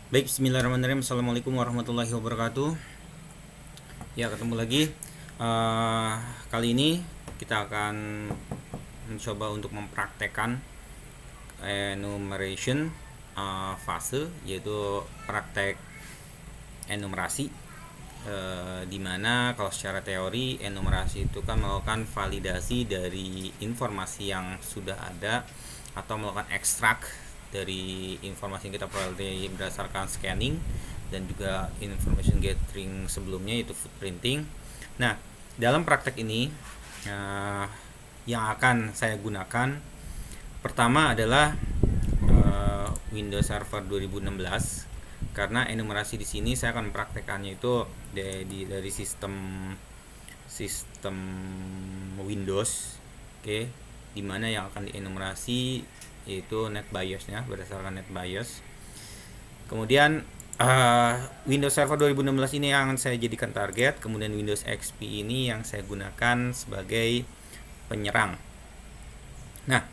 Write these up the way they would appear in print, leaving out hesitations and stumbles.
Baik, bismillahirrahmanirrahim. Assalamualaikum warahmatullahi wabarakatuh. Ya, ketemu lagi. Eh, Kali ini kita akan mencoba untuk mempraktekkan enumeration fase, yaitu praktek enumerasi. Di mana kalau secara teori enumerasi itu kan melakukan validasi dari informasi yang sudah ada atau melakukan ekstrak dari informasi yang kita peroleh berdasarkan scanning dan juga information gathering sebelumnya, yaitu footprinting. Nah, dalam praktek ini yang akan saya gunakan pertama adalah Windows Server 2016, karena enumerasi di sini saya akan mempraktekannya itu dari sistem Windows, oke, dimana yang akan dienumerasi yaitu NetBIOS ya, berdasarkan NetBIOS. Kemudian Windows Server 2016 ini yang saya jadikan target, kemudian Windows XP ini yang saya gunakan sebagai penyerang. Nah,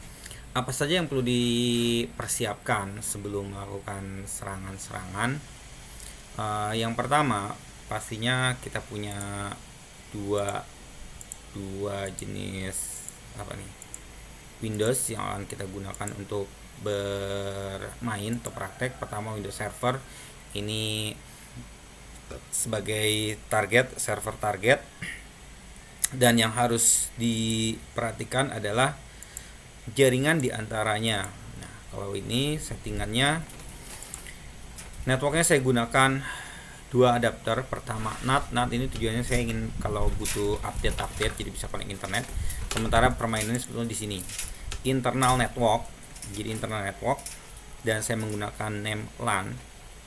apa saja yang perlu dipersiapkan sebelum melakukan serangan-serangan? Yang pertama, pastinya kita punya dua jenis Windows yang akan kita gunakan untuk bermain atau praktek. Pertama, Windows Server ini sebagai server target, dan yang harus diperhatikan adalah jaringan diantaranya. Nah, kalau ini settingannya, networknya saya gunakan dua adapter. Pertama NAT ini tujuannya saya ingin kalau butuh update jadi bisa connect internet. Sementara permainannya sebetulnya di sini internal network, jadi internal network, dan saya menggunakan name LAN,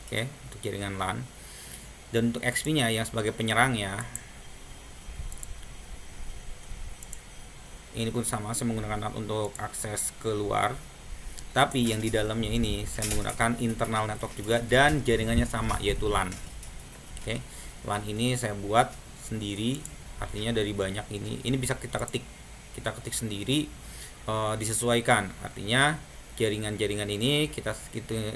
oke, untuk jaringan LAN. Dan untuk XP nya yang sebagai penyerangnya, ini pun sama, saya menggunakan NAT untuk akses keluar, tapi yang di dalamnya ini saya menggunakan internal network juga dan jaringannya sama, yaitu LAN. Oke, LAN ini saya buat sendiri, artinya dari banyak ini bisa kita ketik sendiri, disesuaikan, artinya jaringan-jaringan ini kita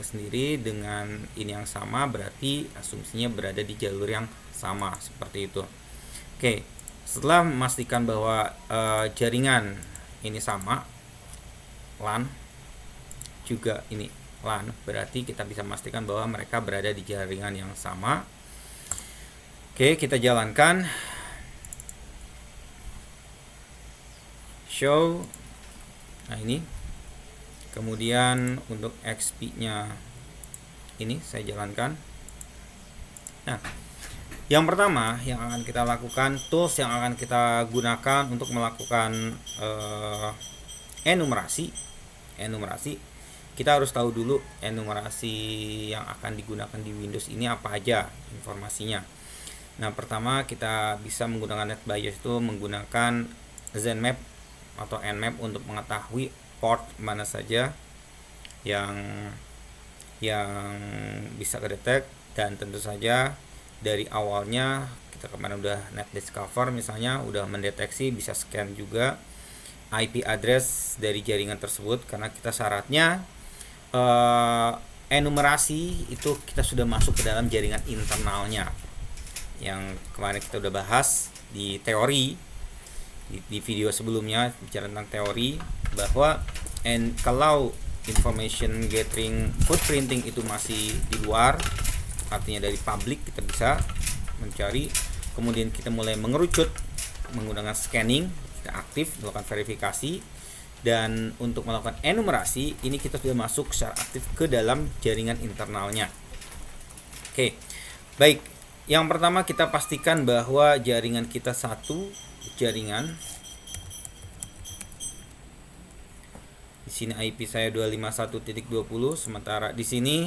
sendiri dengan ini yang sama, berarti asumsinya berada di jalur yang sama, seperti itu. Oke, setelah memastikan bahwa jaringan ini sama, LAN juga ini LAN, berarti kita bisa memastikan bahwa mereka berada di jaringan yang sama. Oke, kita jalankan show. Nah, ini kemudian untuk XP nya ini saya jalankan. Nah, yang pertama yang akan kita lakukan, tools yang akan kita gunakan untuk melakukan enumerasi, kita harus tahu dulu enumerasi yang akan digunakan di Windows ini apa aja informasinya. Nah, pertama kita bisa menggunakan NetBIOS itu menggunakan ZenMap atau Nmap untuk mengetahui port mana saja yang bisa kedetek, dan tentu saja dari awalnya kita kemarin udah NetDiscover misalnya udah mendeteksi, bisa scan juga IP address dari jaringan tersebut, karena kita syaratnya enumerasi itu kita sudah masuk ke dalam jaringan internalnya, yang kemarin kita udah bahas di teori di video sebelumnya, bicara tentang teori bahwa kalau information gathering footprinting itu masih di luar, artinya dari public, kita bisa mencari, kemudian kita mulai mengerucut menggunakan scanning, kita aktif melakukan verifikasi, dan untuk melakukan enumerasi ini kita sudah masuk secara aktif ke dalam jaringan internalnya. Oke, baik. Yang pertama kita pastikan bahwa jaringan kita satu jaringan. Di sini IP saya 251.20, sementara di sini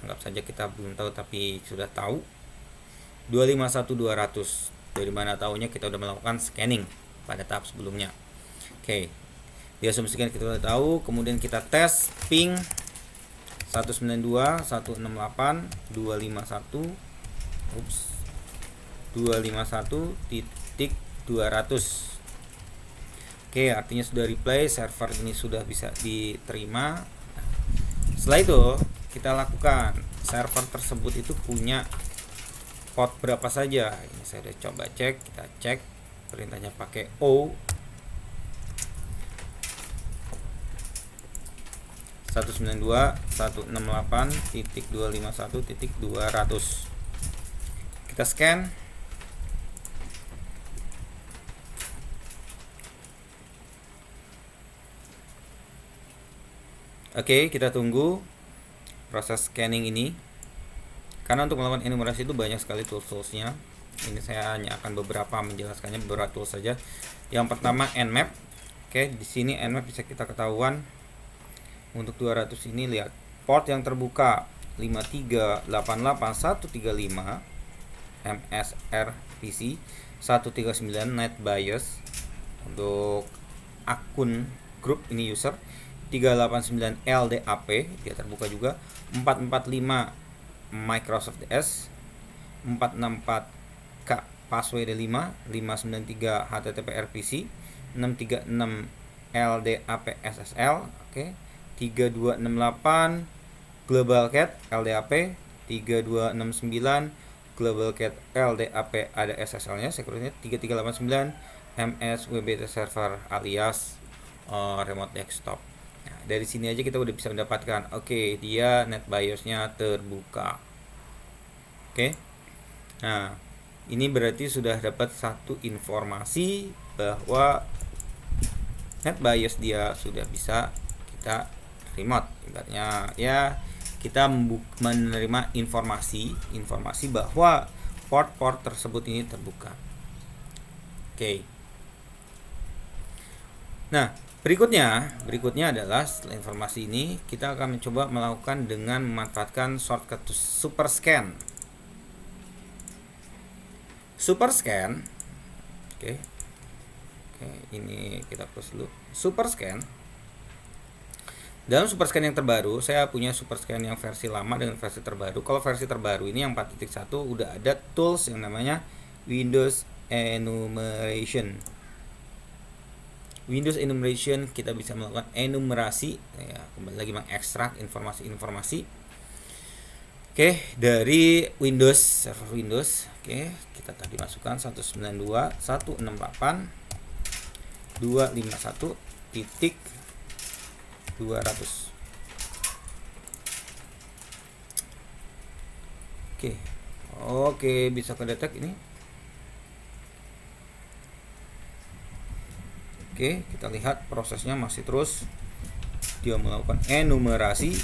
anggap saja kita belum tahu tapi sudah tahu 251.200. Dari mana tahunya? Kita sudah melakukan scanning pada tahap sebelumnya. Oke. Diasumsikan kita sudah tahu, kemudian kita tes ping 192.168.251.200. Oke, artinya sudah replay, server ini sudah bisa diterima. Setelah itu kita lakukan server tersebut itu punya port berapa saja. Ini saya udah coba cek, kita cek perintahnya pakai O 192.168.251.200. Kita scan. Oke, kita tunggu proses scanning ini. Karena untuk melakukan enumerasi itu banyak sekali tools-toolsnya. Ini saya hanya akan beberapa menjelaskannya, beberapa tools saja. Yang pertama Nmap. Oke, di sini Nmap bisa kita ketahuan untuk 200 ini, lihat port yang terbuka 5388135 MSRPC, 139 NetBIOS untuk akun grup ini user, 389 LDAP dia terbuka juga, 445 Microsoft DS, 464 K password 5, 593 HTTP RPC, 636 LDAP SSL, oke. 3268 Global Cat LDAP, 3269 Global Cat LDAP ada SSL-nya, security 3389 MS WBT server alias remote desktop. Nah, dari sini aja kita udah bisa mendapatkan, oke, dia NetBIOS-nya terbuka. Oke. Nah, ini berarti sudah dapat satu informasi bahwa NetBIOS dia sudah bisa kita remote. Ibaratnya ya kita menerima informasi bahwa port-port tersebut ini terbuka. Oke. Nah, berikutnya adalah setelah informasi ini kita akan mencoba melakukan dengan memanfaatkan shortcut super scan. Super scan. Oke, ini kita close dulu. Super scan. Dalam super scan yang terbaru, saya punya super scan yang versi lama dengan versi terbaru. Kalau versi terbaru ini yang 4.1 udah ada tools yang namanya Windows Enumeration. Windows Enumeration kita bisa melakukan enumerasi, ya, kembali lagi mengekstrak informasi-informasi. Oke, dari Windows, server Windows. Oke, kita tadi masukkan 192.168.251.200. Oke, bisa kedetek ini. Oke, kita lihat prosesnya masih terus. Dia melakukan enumerasi,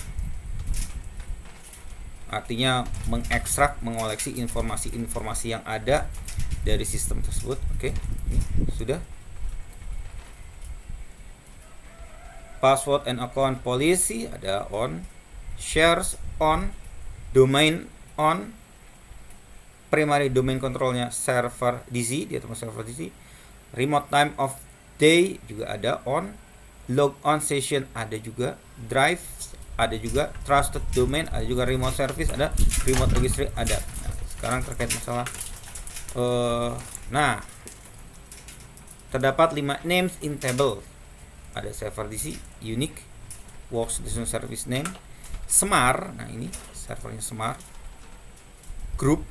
artinya mengekstrak, mengoleksi informasi-informasi yang ada dari sistem tersebut. Oke, ini sudah. Password and account policy ada on, shares on, domain on, primary domain controlnya server DC, dia termasuk server DC. Remote time of day juga ada on, log on session ada juga, drive ada juga, trusted domain ada juga, remote service ada, remote registry ada. Nah, sekarang terkait masalah nah, terdapat 5 names in table. Ada server DC, unique, workstation service name, Semar. Nah, ini servernya Semar. Group,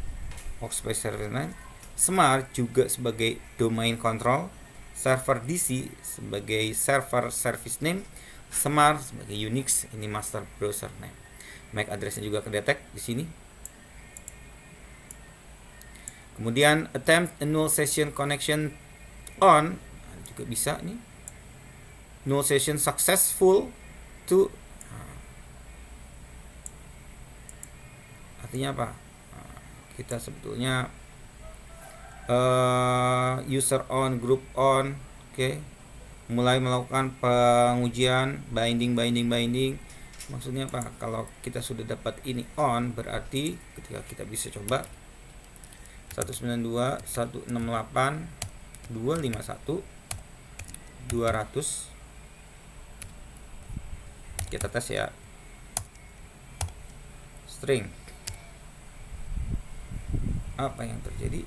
workspace service name. Semar juga sebagai domain control. Server DC sebagai server service name, Semar sebagai Unix, ini master browser name. MAC addressnya juga kedetek di sini. Kemudian attempt a null session connection on, juga bisa nih. Null session successful to, artinya apa? Kita sebetulnya user on, group on, oke. Mulai melakukan pengujian, binding. Maksudnya apa? Kalau kita sudah dapat ini on, berarti ketika kita bisa coba 192.168.251.200. Kita tes ya. String. Apa yang terjadi?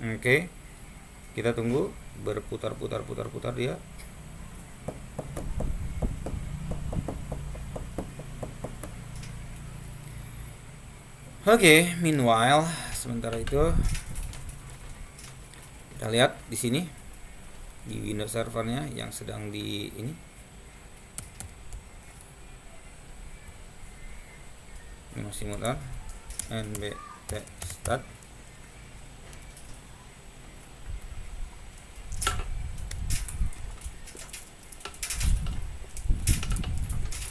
Oke, kita tunggu berputar dia. Oke, meanwhile sementara itu kita lihat di sini di Windows servernya yang sedang di ini masih mutar nbt start.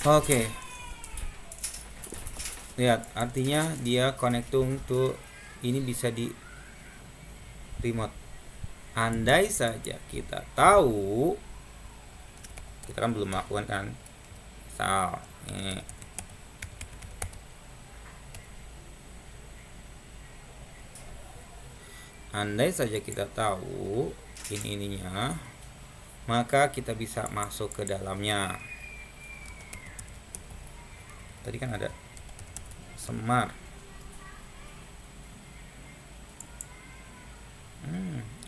Oke, lihat artinya dia connecting to ini bisa di remote. Andai saja kita tahu, kita kan belum melakukan kan, misal nih. Andai saja kita tahu ininya, maka kita bisa masuk ke dalamnya. Tadi kan ada Semar.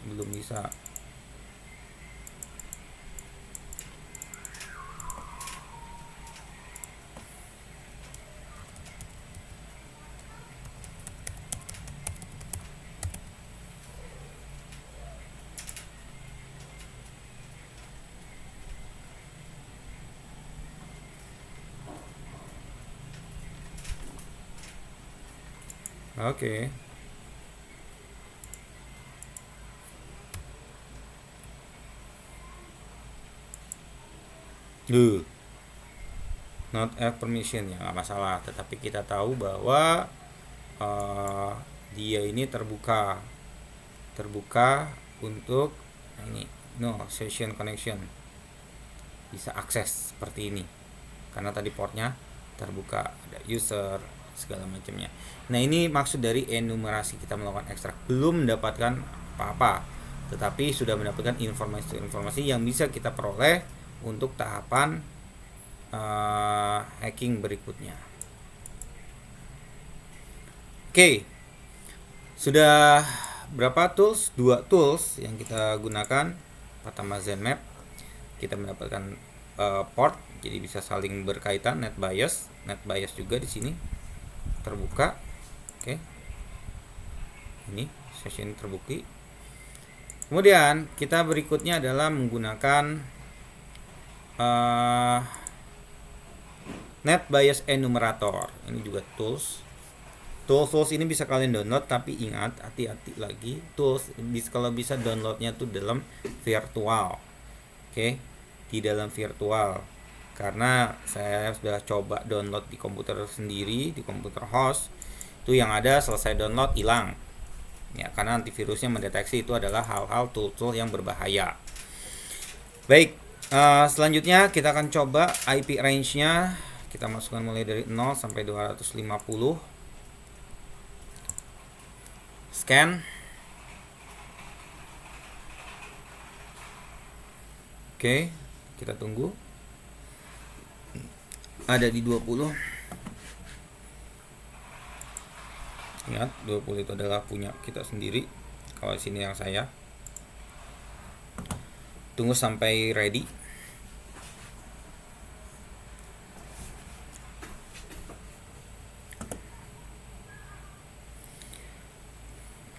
Belum bisa. Oke. Not have permission ya, nggak masalah. Tetapi kita tahu bahwa dia ini terbuka untuk ini no session connection, bisa akses seperti ini karena tadi portnya terbuka, ada user segala macamnya. Nah, ini maksud dari enumerasi, kita melakukan ekstrak, belum mendapatkan apa-apa, tetapi sudah mendapatkan informasi-informasi yang bisa kita peroleh untuk tahapan hacking berikutnya. Oke, sudah berapa tools? 2 tools yang kita gunakan. Pertama ZenMap, kita mendapatkan port, jadi bisa saling berkaitan. NetBIOS juga di sini terbuka. Oke, ini session terbuka. Kemudian kita berikutnya adalah menggunakan NetBIOS enumerator. Ini juga tools ini bisa kalian download, tapi ingat, hati-hati lagi, tools kalau bisa downloadnya tuh dalam virtual. Oke, di dalam virtual, karena saya sudah coba download di komputer sendiri, di komputer host, itu yang ada selesai download hilang ya, karena antivirusnya mendeteksi itu adalah hal-hal tool yang berbahaya. Baik, selanjutnya kita akan coba IP range-nya. Kita masukkan mulai dari 0 sampai 250. Scan. Oke, kita tunggu. Ada di 20. Ingat, 20 itu adalah punya kita sendiri. Kalau sini yang saya. Tunggu sampai ready.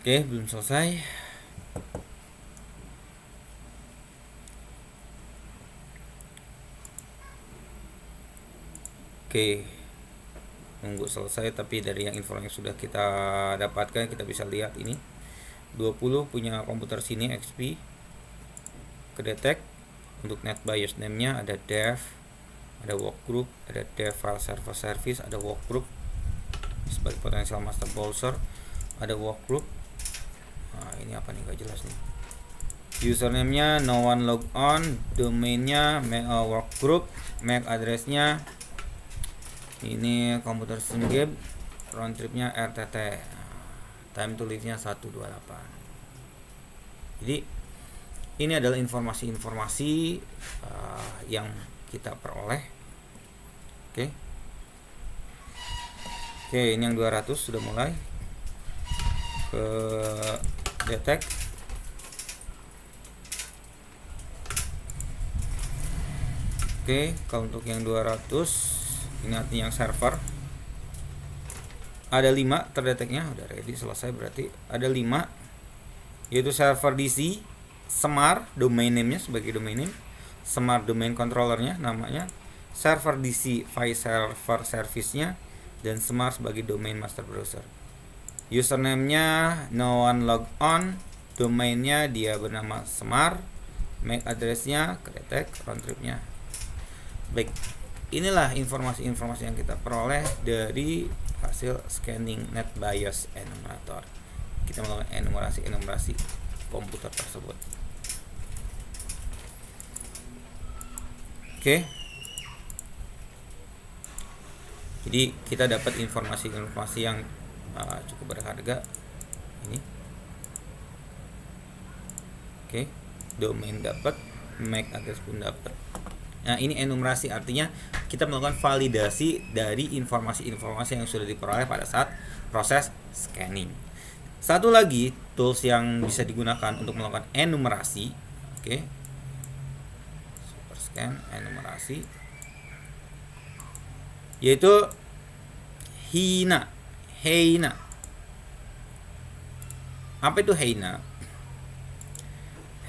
Oke, belum selesai. Oke, nunggu selesai, tapi dari yang info yang sudah kita dapatkan, kita bisa lihat ini 20 punya komputer sini XP kedetek. Untuk NetBIOS name-nya ada dev, ada workgroup, ada dev file server service, ada workgroup sebagai potensial master browser, ada workgroup. Nah, ini apa nih, gak jelas nih. Username-nya no one log on, domain-nya workgroup, MAC address-nya ini komputer game, round trip-nya RTT, time to live-nya 128. Jadi ini adalah informasi-informasi yang kita peroleh. Oke, ini yang 200 sudah mulai ke detect. Oke, kalau untuk yang 200 ini artinya yang server ada 5 terdeteknya, udah ready, selesai berarti. Ada 5, yaitu server DC, Smart domain name-nya sebagai domain name, Smart domain controller-nya namanya, server DC file server service-nya, dan Smart sebagai domain master browser. Username-nya no one log on, domainnya dia bernama Smart, MAC address-nya kedetek, round trip-nya. Baik, inilah informasi-informasi yang kita peroleh dari hasil scanning NetBIOS enumerator. Kita melakukan enumerasi komputer tersebut. Oke. Jadi kita dapat informasi-informasi yang cukup berharga ini. Oke, domain dapat, MAC address pun dapat. Nah, ini enumerasi, artinya kita melakukan validasi dari informasi-informasi yang sudah diperoleh pada saat proses scanning. Satu lagi tools yang bisa digunakan untuk melakukan enumerasi, oke. Super scan enumerasi, yaitu Heina. Apa itu Heina?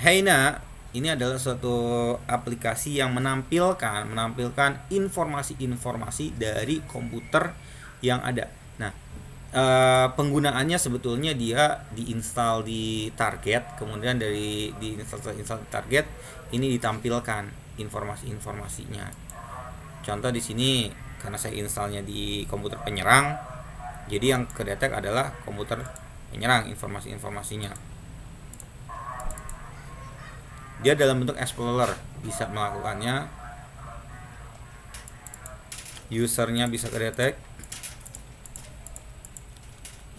Heina ini adalah suatu aplikasi yang menampilkan informasi-informasi dari komputer yang ada. Nah, penggunaannya sebetulnya dia diinstal di target, kemudian dari diinstal di target ini ditampilkan informasi-informasinya. Contoh di sini karena saya instalnya di komputer penyerang, jadi yang kedetek adalah komputer penyerang, informasi-informasinya. Dia dalam bentuk explorer, bisa melakukannya, usernya bisa kedetek.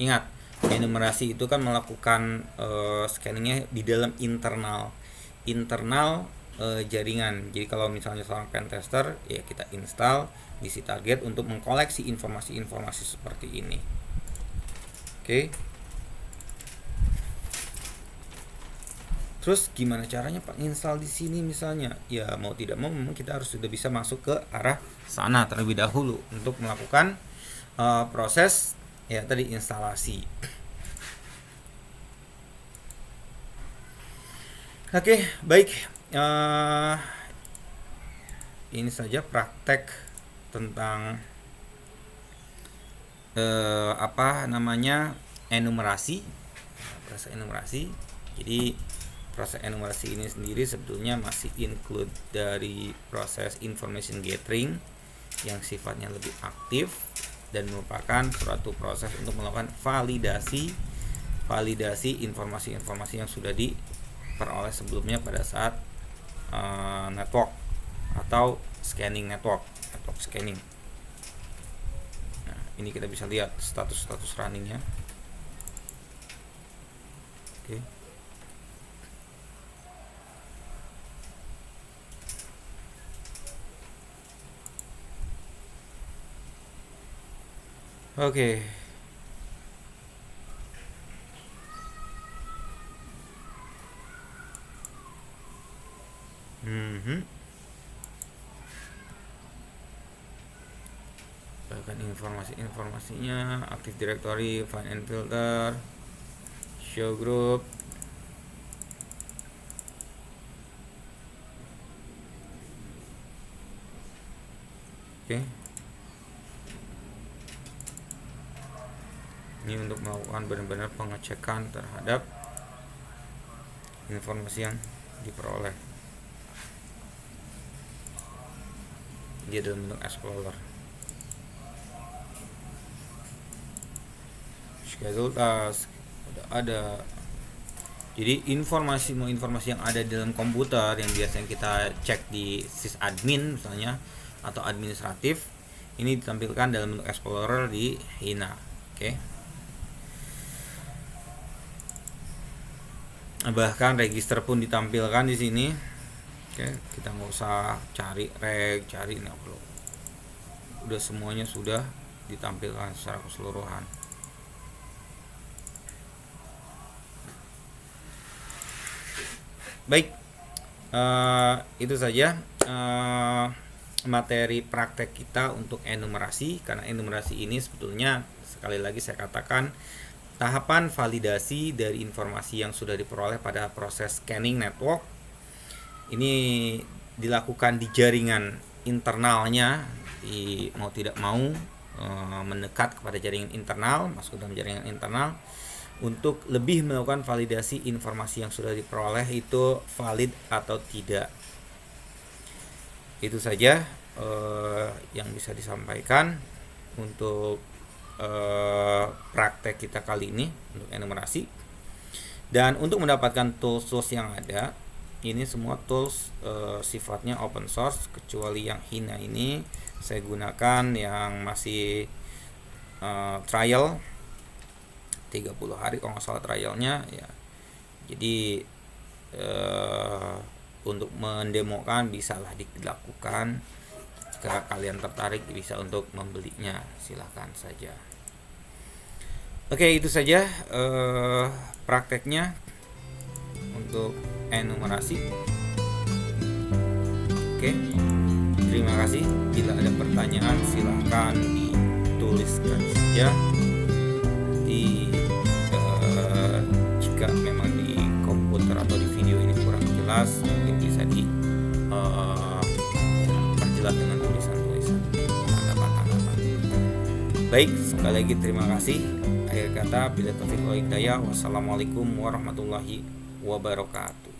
Ingat, enumerasi itu kan melakukan scanningnya di dalam internal jaringan. Jadi kalau misalnya seorang pen tester, ya kita install DC target untuk mengkoleksi informasi-informasi seperti ini. Oke. Terus gimana caranya Pak install di sini misalnya? Ya mau tidak mau memang kita harus sudah bisa masuk ke arah sana terlebih dahulu untuk melakukan proses ya tadi instalasi. Oke, baik. Ini saja praktek tentang enumerasi, proses enumerasi. Jadi proses enumerasi ini sendiri sebetulnya masih include dari proses information gathering yang sifatnya lebih aktif dan merupakan suatu proses untuk melakukan validasi informasi-informasi yang sudah diperoleh sebelumnya pada saat network atau scanning network scanning. Nah, ini kita bisa lihat status runningnya. Oke. Oke. Bahkan informasinya, Active Directory, Find and Filter, Show Group. Oke. Ini untuk melakukan benar-benar pengecekan terhadap informasi yang diperoleh. Dia dalam bentuk explorer. Schedule task ada. Jadi informasi yang ada di dalam komputer yang biasanya kita cek di sysadmin misalnya atau administratif, ini ditampilkan dalam bentuk explorer di Heina. Oke. Bahkan register pun ditampilkan di sini. Oke, kita nggak usah cari cari nggak perlu. Udah semuanya sudah ditampilkan secara keseluruhan. Baik, itu saja materi praktek kita untuk enumerasi, karena enumerasi ini sebetulnya Sekali lagi saya katakan, tahapan validasi dari informasi yang sudah diperoleh pada proses scanning network ini dilakukan di jaringan internalnya, mau tidak mau mendekat kepada jaringan internal, masuk dalam jaringan internal untuk lebih melakukan validasi informasi yang sudah diperoleh itu valid atau tidak. Itu saja yang bisa disampaikan untuk praktek kita kali ini untuk enumerasi. Dan untuk mendapatkan tools yang ada, ini semua tools sifatnya open source, kecuali yang Hina ini saya gunakan yang masih trial 30 hari kalau nggak salah trialnya ya. Jadi untuk mendemokan bisalah dilakukan. Jika kalian tertarik bisa untuk membelinya, silahkan saja. Oke, itu saja prakteknya untuk enumerasi. Oke, terima kasih. Bila ada pertanyaan silahkan dituliskan saja. Nanti jika memang di komputer atau di video ini kurang jelas, mungkin bisa diperjelas dengan tulisan-tulisan, tanggapan-tanggapan. Baik, sekali lagi terima kasih. Akhir kata, bila taufiq wal hidayah, wassalamualaikum warahmatullahi wabarakatuh.